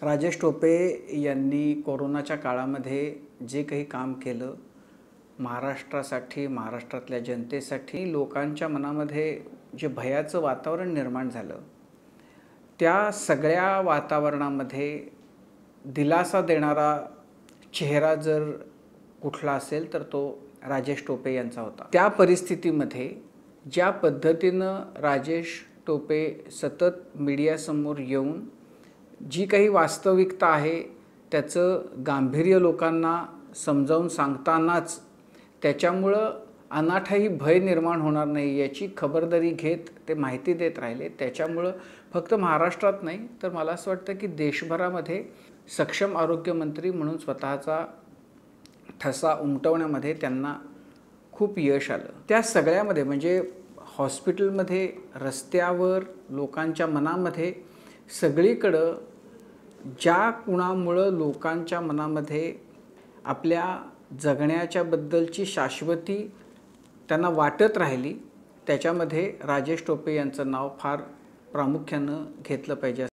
राजेश टोपे यांनी कोरोनाच्या काळामध्ये जे काही काम केलं महाराष्ट्रासाठी, महाराष्ट्रातल्या जनतेसाठी, लोकांच्या मनामध्ये जे भयाचं वातावरण निर्माण झालं, त्या सगळ्या वातावरणामध्ये दिलासा देणारा चेहरा जर कुठला असेल तर तो राजेश टोपे यांचा होता। त्या परिस्थितीमध्ये ज्या पद्धतीनं राजेश टोपे सतत मीडियासमोर येऊन जी काही वास्तविकता आहे त्याचं गांभीर्य लोकांना समजावून सांगतानाच त्याच्यामुळं अनाठाही भय निर्माण होणार नाही याची खबरदारी घेत ते माहिती देत राहिले। त्याच्यामुळं फक्त महाराष्ट्रात नाही तर मला असं वाटतं की देशभरामध्ये सक्षम आरोग्यमंत्री म्हणून स्वतःचा ठसा उमटवण्यामध्ये त्यांना खूप यश आलं। त्या सगळ्यामध्ये म्हणजे हॉस्पिटलमध्ये, रस्त्यावर, लोकांच्या मनामध्ये सगळीकडं ज्या कुणामुळं लोकांच्या मनामध्ये आपल्या जगण्याच्या बद्दलची शाश्वती त्यांना वाटत राहिली, त्याच्यामध्ये राजेश टोपे यांचं नाव फार प्रामुख्यानं घेतलं पाहिजे।